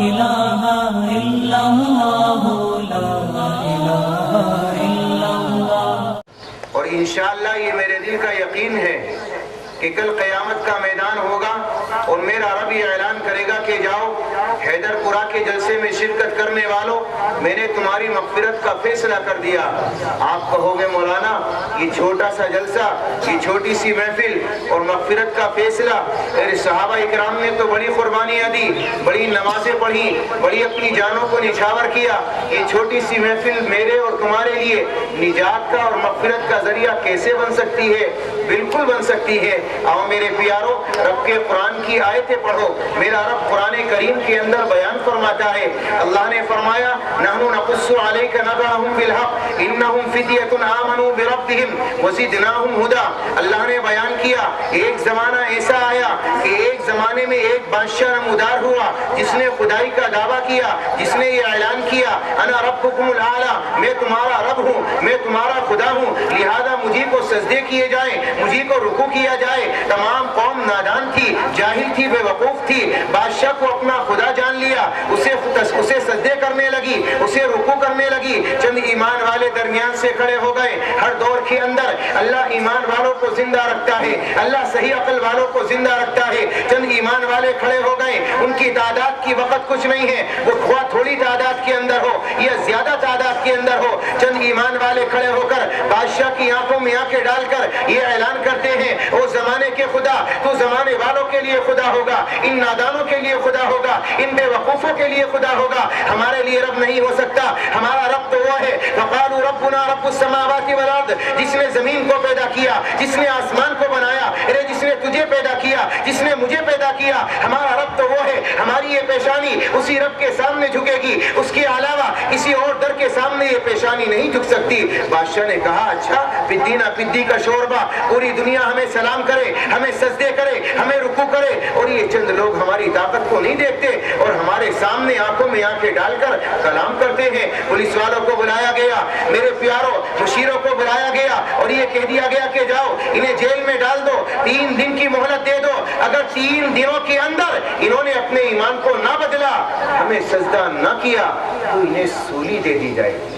الہ الا اللہ لا الہ الا اللہ۔ اور انشاءاللہ یہ میرے دل کا یقین ہے کہ کل قیامت کا میدان ہوگا اور میرا رب یہ اعلان کرے گا کہ جاؤ حیدر پورہ کے جلسے میں شرکت کرنے والوں، میں نے تمہاری مغفرت کا فیصلہ کر دیا۔ آپ کہو گے مولانا یہ چھوٹا سا جلسہ، یہ چھوٹی سی محفل اور مغفرت کا فیصلہ، میرے صحابہ اکرام نے تو بڑی قربانیاں دی، بڑی نمازیں پڑھی، بڑی اپنی جانوں کو نچھاور کیا، یہ چھوٹی سی محفل میرے اور تمہارے لیے نجات کا اور مغفرت کا ذریعہ کیسے بن سکتی ہے؟ بالکل بن سکتی ہے۔ آؤ میرے پیارو، رب کے قرآن کی آیتیں پڑھو۔ میرا رب قرآن کریم کے اندر بیان فرماتا ہے، اللہ نے فرمایا نحن نقص علیک نبأہم بالحق انہم فدیۃ آمنوا بربہم وزدناہم ہدی۔ اللہ نے بیان کیا ایک زمانہ ایسا آیا کہ ایک زمانے میں ایک بادشاہ نمودار ہوا جس نے خدائی کا دعویٰ کیا، جس نے یہ اعلان کیا انا ربکم الاعلی، میں تمہارا رب ہوں، میں تمہارا خدا ہوں، لہذا مجھے کو سجدے کیے جائیں، مجھے کو رکوع کیا جائے۔ تمام قوم نادان تھی، جاہل تھی، بے وقوف تھی، بادشاہ کو اپنا خدا جان لیا، اسے سجدے کرنے لگی، اسے رکوع کرنے لگی۔ چند ایمان والے درمیان سے کھڑے ہو گئے۔ ہر دور کے اندر اللہ ایمان والوں کو زندہ رکھتا ہے، اللہ صحیح عقل والوں کو زندہ رکھتا ہے۔ چند ایمان والے کھڑے ہو گئے، ان کی تعداد کی وقت کچھ نہیں ہے، وہ خواہ تھوڑی تعداد کے اندر ہو یا زیادہ تعداد کے اندر ہو، چند ایمان والے کھڑے ہو کر بادشاہ کی آنکھوں میں آنکھیں ڈال کر یہ اعلان کرتے ہیں او زمانے کے خدا، تو زمانے والوں کے لیے خدا ہوگا، ان نادانوں کے لیے خدا ہوگا، ان بے وقوفوں کے لیے خدا ہوگا، ہمارے لیے رب نہیں ہو سکتا، ہمارا رب تو وہ ہے وقالوا ربنا رب السماوات والارض، جس نے زمین کو پیدا کیا، جس نے آسمان کو بنایا، ارے جس نے تجھے پیدا کیا، جس نے مجھے پیدا کیا، ہمارا رب تو وہ ہے، ہماری یہ پیشانی اسی رب کے سامنے جھکے گی، اس کے علاوہ کسی اور در کے سامنے یہ پیشانی نہیں جھک سکتی۔ بادشاہ نے کہا اچھا پدینہ پدی کا شوربہ، پوری دنیا ہمیں سلام کرے، ہمیں سجدے کرے، ہمیں رکوع کرے، اور یہ چند لوگ ہماری طاقت کو نہیں دیکھتے اور ہمارے سامنے آنکھوں میں آنکھیں ڈال کر کلام کرتے ہیں۔ پولیس والوں کو بلایا گیا، میرے پیاروں مشیروں کو بلایا گیا اور یہ کہہ دیا گیا کہ جاؤ انہیں جیل میں ڈال دو، 3 دن کی مہلت دے دو، اگر 3 دنوں کے اندر انہوں نے اپنے ایمان کو نہ بدلا، ہمیں سجدہ نہ کیا، تو انہیں سولی دے دی جائے گی۔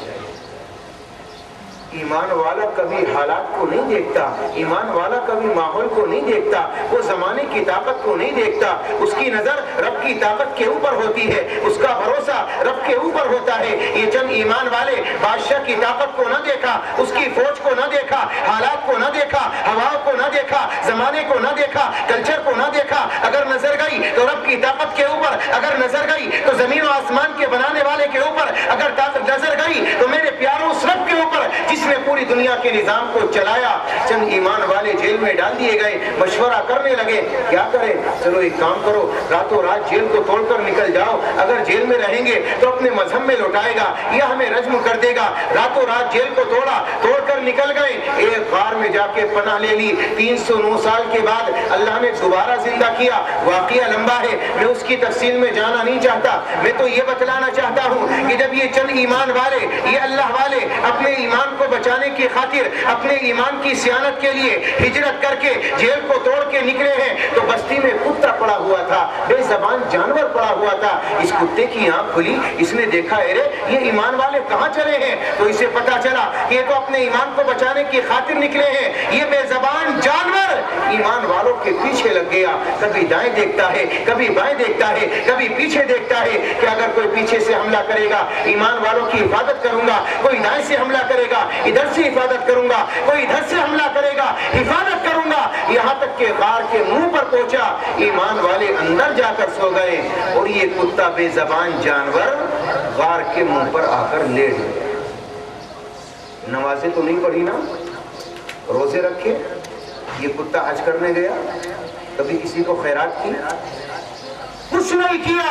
ایمان والا کبھی حالات کو نہیں دیکھتا، ایمان والا کبھی ماحول کو نہیں دیکھتا، وہ زمانے کی طاقت کو نہیں دیکھتا، اس کی نظر رب کی طاقت کے اوپر ہوتی ہے، اس کا بھروسہ رب کے اوپر ہوتا ہے۔ یہ چند ایمان والے بادشاہ کی طاقت کو نہ دیکھا، اس کی فوج کو نہ دیکھا، حالات کو نہ دیکھا، ہواؤں کو نہ دیکھا، زمانے کو نہ دیکھا، کلچر کو نہ دیکھا، اگر نظر گئی تو رب کی طاقت کے اوپر، اگر نظر گئی تو زمین و آسمان کے بنانے والے کے اوپر، اگر طاقت نظر گئی تو میرے پیاروں اس رب کے اوپر جس نے پوری دنیا کے نظام کو چلایا۔ چند ایمان والے جیل میں ڈال دیے گئے، مشورہ کرنے لگے کیا کریں، چلو ایک کام کرو، راتوں رات جیل کو توڑ کر نکل جاؤ، اگر جیل میں رہیں گے تو اپنے مذہب میں لوٹائے گا یا ہمیں رجم کر دے گا۔ راتوں رات جیل کو توڑ کر نکل گئے، ایک غار میں جا کے پناہ لے لی۔ 309 سال کے بعد اللہ نے دوبارہ زندہ کیا، واقعہ لمبا ہے، میں اس کی تفصیل میں جانا نہیں چاہتا، میں تو یہ بتلانا چاہتا ہوں کہ جب یہ چند ایمان والے، یہ اللہ والے اپنے ایمان کو بچانے کی خاطر، اپنے ایمان کی صیانت کے لیے ہجرت کر کے جیل کو توڑ کے نکلے ہیں، تو بستی میں کتا پڑا ہوا تھا، بے زبان جانور پڑا ہوا تھا۔ اس کتے کی آنکھ کھلی، اس نے دیکھا ارے یہ ایمان والے کہاں چلے ہیں، تو اسے پتا چلا کہ یہ تو اپنے ایمان کو بچانے کی خاطر نکلے ہیں، یہ بے زبان جانور ایمان والوں کے پیچھے لگ گیا، کبھی دائیں دیکھتا ہے، کبھی بائیں دیکھتا ہے، کبھی پیچھے دیکھتا ہے کہ اگر کوئی پیچھے سے حملہ کرے گا ایمان والوں کی حفاظت کروں گا، کوئی دائیں سے حملہ کرے گا ادھر سے حفاظت کروں گا، کوئی ادھر سے حملہ کرے گا حفاظت کروں گا، یہاں تک کہ غار کے منہ پر پہنچا، ایمان والے اندر جا کر سو گئے اور یہ کتا بے زبان جانور غار کے منہ پر آ کر لیٹ گیا۔ نمازیں تو نہیں پڑھی نا، روزے رکھے، یہ کتا حج کرنے گیا، کبھی کسی کو خیرات کی، کچھ نہیں کیا،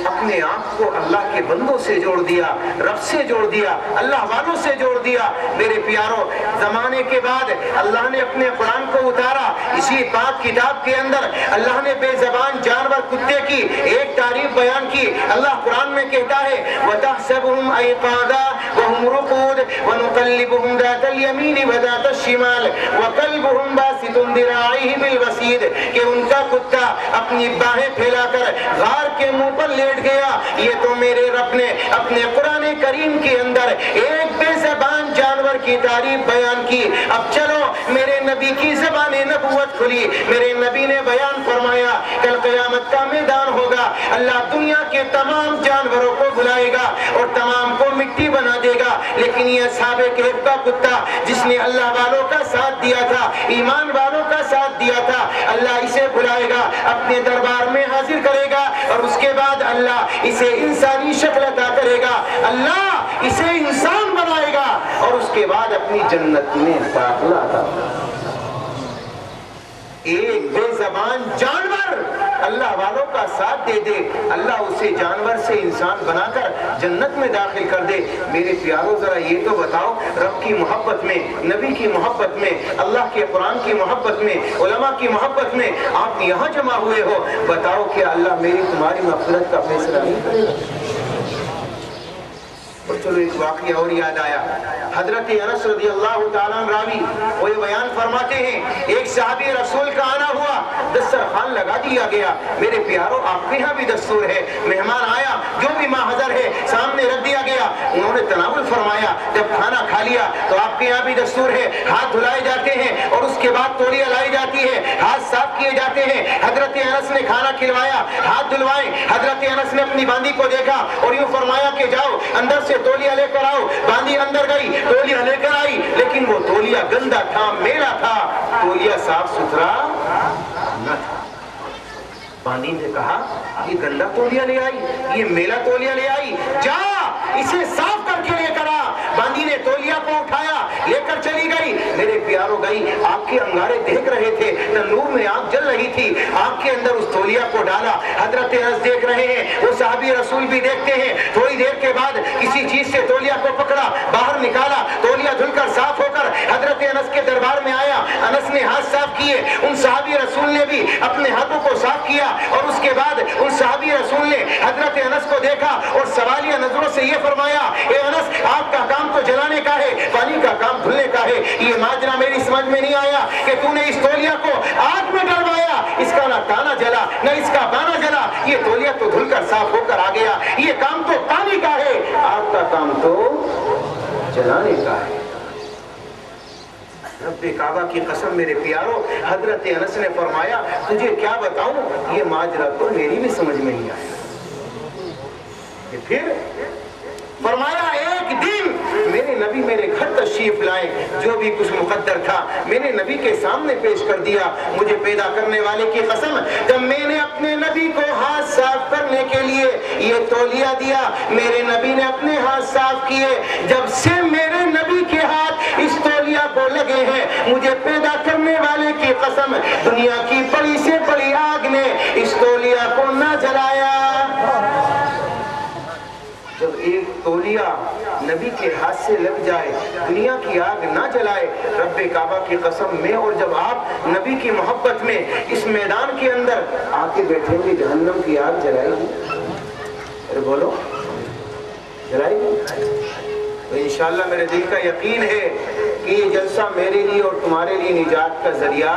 اپنے آپ کو اللہ کے بندوں سے جوڑ دیا، رب سے جوڑ دیا، اللہ والوں سے جوڑ دیا۔ میرے پیاروں زمانے کے بعد اللہ نے اپنے قرآن کو اتارا، اسی پاک کتاب کے اندر اللہ نے بے زبان جانور کتے کی ایک تعریف بیان کی۔ اللہ قرآن میں کہتا ہے وَتَحْسَبُهُمْ أَيْقَاظًا وَهُمْ رُقُودٌ وَنُقَلِّبُهُمْ ذَاتَ الْيَمِينِ وَذَاتَ الشِّمَالِ وَكَلْبُهُمْ بَاسِطٌ ذِرَاعَيْهِ بِالْوَصِيدِ، کہ ان کا کتا اپنی باہیں پھیلا کر غار کے منہ پر لیٹ گیا۔ یہ تو میرے رب نے اپنے قرآن کریم کے اندر ایک بے زبان جانور کی تعریف بیان کی۔ اب چلو میرے نبی کی زبان نبوت کھلی، میرے نبی نے بیان فرمایا کل قیامت کا میدان ہوگا، اللہ دنیا کے تمام جانوروں کو بلائے گا اور تمام کو مٹی بنا دے گا، لیکن یہ اصحاب کہف کا کتا جس نے اللہ والوں کا ساتھ دیا تھا، ایمان والوں کا ساتھ دیا تھا، اللہ اسے بلائے گا، اپنے دربار میں حاضر کرے گا اور اس کے بعد اللہ اسے انسانی شکل عطا کرے گا، اللہ اسے انسان بنائے گا اور اس کے بعد اپنی جنت میں داخلہ عطا کرے گا۔ ایک بے زبان جانور اللہ والوں کا ساتھ دے دے، اللہ اسے جانور سے انسان بنا کر جنت میں داخل کر دے۔ میرے پیاروں ذرا یہ تو بتاؤ، رب کی محبت میں، نبی کی محبت میں، اللہ کے قرآن کی محبت میں، علماء کی محبت میں آپ یہاں جمع ہوئے ہو، بتاؤ کہ اللہ میری تمہاری مغفرت کا فیصلہ نہیں کرے گا؟ اور چلو ایک واقعہ اور یاد آیا، حضرت انس رضی اللہ تعالیٰ عنہ راوی وہ یہ بیان فرماتے ہیں ایک صحابی رسول کا آنا ہوا، دسترخوان لگا دیا گیا۔ میرے پیاروں آپ کے یہاں بھی دستور ہے، مہمان آیا جو بھی ماحضر ہے سامنے رکھ دیا گیا، انہوں نے تناول فرمایا، جب کھانا کھا لیا تو آپ کے یہاں بھی دستور ہے ہاتھ دھلائے جاتے ہیں اور اس کے بعد تولیہ لائی جاتی ہے، ہاتھ صاف کیے جاتے ہیں۔ حضرت انس نے کھانا کھلوایا، ہاتھ دھلوائے، حضرت انس نے اپنی باندی کو دیکھا اور یوں فرمایا کہ جاؤ اندر سے تولیہ لے کر آؤ۔ باندی اندر گئی، تولیہ لے کر آئی، لیکن وہ تولیہ گندا تھا، میلا تھا، تولیہ صاف ستھرا نہ تھا۔ باندی نے کہا یہ گندا تولیہ لے آئی، یہ میلا تولیہ لے آئی، جا اسے صاف کر کے لے کر آ۔ باندی نے تولیہ کو اٹھایا، لے کر چلی گئی۔ میرے پیاروں گئی، آگ کے انگارے دیکھ رہے تھے، تنور میں آگ جل رہی تھی، آگ کے اندر اس تولیہ کو ڈالا۔ حضرت انس دیکھ رہے ہیں، وہ صحابی رسول بھی دیکھتے ہیں۔ تھوڑی دیر کے بعد کسی چیز سے تولیہ کو پکڑا، باہر نکالا، تولیہ دھل کر صاف ہو کر حضرت انس کے دربار میں آیا۔ انس نے ہاتھ صاف کیے، ان صحابی رسول نے بھی اپنے ہاتھوں کو صاف کیا اور اس کے بعد ان صحابی رسول نے حضرت انس کو دیکھا اور سوالیہ نظروں سے یہ فرمایا، اے انس آگ کا کام تو جلانے کا ہے، پانی کا کام دھلنے کا ہے۔ یہ ماجرا میری سمجھ میں نہیں آیا کہ تو نے اس تولیہ کو آگ میں ڈلوایا، اس کا نہ تانا جلا نہ اس کا بانا جلا، یہ تولیہ تو دھل کر صاف ہو کر آ گیا۔ یہ کام تو پانی کا ہے، آگ کا کام تو جلانے کا ہے۔ رب کعبہ کی قسم میرے پیاروں، حضرت انس نے فرمایا تجھے کیا بتاؤں، یہ ماجرا تو میری بھی سمجھ میں نہیں آیا۔ پھر فرمایا ایک دن میرے نبی میرے گھر تشریف لائے، جو بھی کچھ مقدر تھا میرے نبی کے سامنے پیش کر دیا۔ مجھے پیدا کرنے والے کی قسم، جب میں نے اپنے نبی کو ہاتھ صاف کرنے کے لیے یہ تولیہ دیا، میرے نبی نے اپنے ہاتھ صاف کیے۔ جب سے میرے نبی کے ہاتھ اس تولیہ کو لگے ہیں، مجھے پیدا کرنے والے کی قسم، دنیا کی بڑی سے بڑی آگ نے اس تولیہ کو نہ جلایا۔ جب ایک تولیہ نبی کے ہاتھ سے لگ جائے، دنیا کی آگ نہ جلائے، رب کعبہ کی قسم میں اور جب آپ نبی کی محبت میں اس میدان کے اندر آ کے بیٹھیں گے، جہنم کی آگ جلائے گی؟ ارے بولو، جلائے گی؟ تو انشاءاللہ میرے دل کا یقین ہے کہ یہ جلسہ میرے لیے اور تمہارے لیے نجات کا ذریعہ۔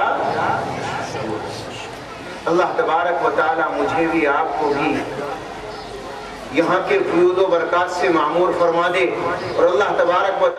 اللہ تبارک و تعالی مجھے بھی آپ کو بھی یہاں کے فیوض و برکات سے معمور فرما دے، اور اللہ تبارک و